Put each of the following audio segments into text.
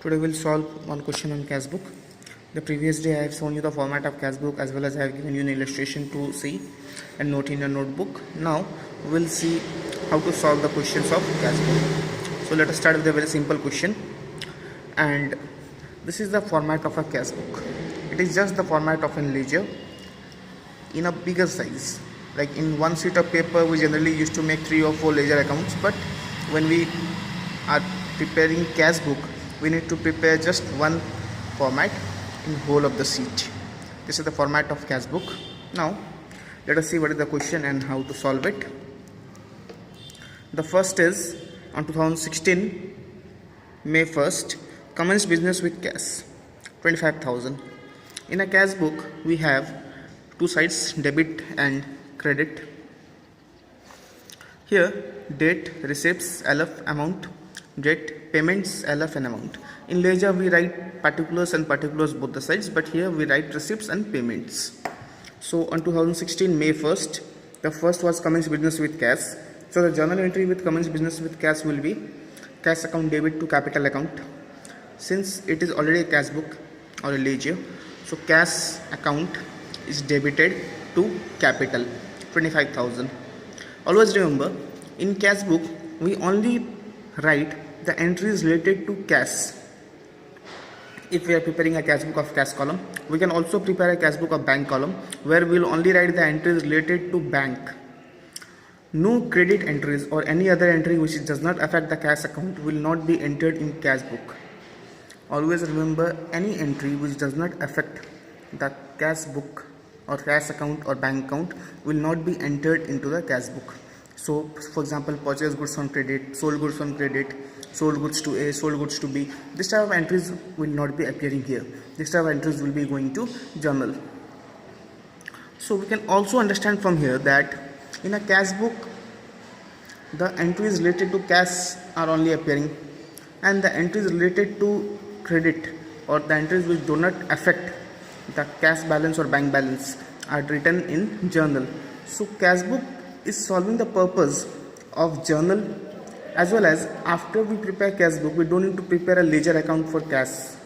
Today we'll solve one question on cash book. The previous day I have shown you the format of cash book as well as I have given you an illustration to see and note in your notebook. Now we'll see how to solve the questions of cash book. So let us start with a very simple question, and this is the format of a cash book. It is just the format of a ledger in a bigger size. Like in one sheet of paper we generally used to make 3 or 4 ledger accounts, but when we are preparing cash book we need to prepare just one format in whole of the sheet. This is the format of cash book. Now let us see what is the question and how to solve it. The first is on 2016 May 1st, commenced business with cash 25,000. In a cash book we have two sides, debit and credit. Here date, receipts, LF amount, date, payments, LF and amount. In ledger we write particulars and particulars both the sides, but here we write receipts and payments. So on 2016 May 1st, the first was commenced business with cash. So the journal entry with commenced business with cash will be cash account debit to capital account. Since it is already a cash book or a ledger, so cash account is debited to capital 25,000. Always remember, in cash book we only write the entries related to cash. If we are preparing a cash book of cash column, we can also prepare a cash book of bank column where we will only write the entries related to bank. No credit entries or any other entry which does not affect the cash account will not be entered in cash book. Always remember, any entry which does not affect the cash book or cash account or bank account will not be entered into the cash book. So for example, purchase goods on credit, sold goods on credit, sold goods to A, sold goods to B, this type of entries will not be appearing here. This type of entries will be going to journal. So we can also understand from here that in a cash book the entries related to cash are only appearing, and the entries related to credit or the entries which do not affect the cash balance or bank balance are written in journal. So cash book is solving the purpose of journal, as well as after we prepare cash book we don't need to prepare a ledger account for cash.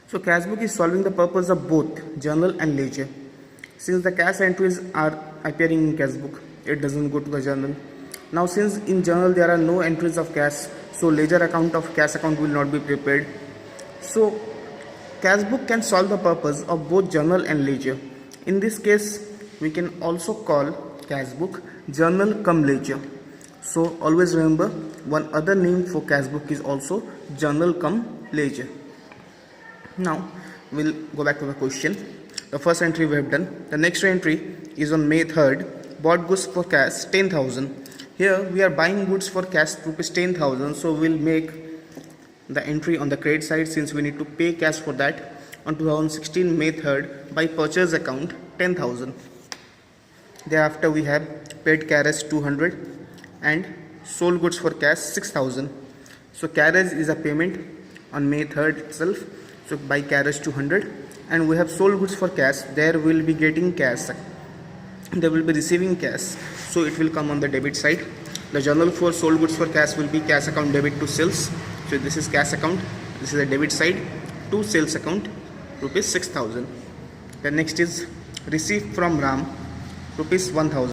So cash book is solving the purpose of both journal and ledger. Since the cash entries are appearing in cash book, it doesn't go to the journal. Now since in journal there are no entries of cash, so ledger account of cash account will not be prepared. So cash book can solve the purpose of both journal and ledger. In this case we can also call cash book journal cum ledger. So always remember, one other name for cash book is also journal cum ledger. Now we'll go back to the question. The first entry we have done. The next entry is on May 3rd, bought goods for cash 10,000. Here we are buying goods for cash rupees 10,000, so we'll make the entry on the credit side since we need to pay cash for that. On 2016 May 3rd, by purchase account 10,000. Thereafter we have paid carriage 200 and sold goods for cash 6,000. So carriage is a payment on May 3rd itself, so by carriage 200, and we have sold goods for cash. There will be getting cash, they will be receiving cash, so it will come on the debit side. The journal for sold goods for cash will be cash account debit to sales. So this is cash account, this is the debit side to sales account rupees 6,000. The next is receipt from Ram rupees 1,000.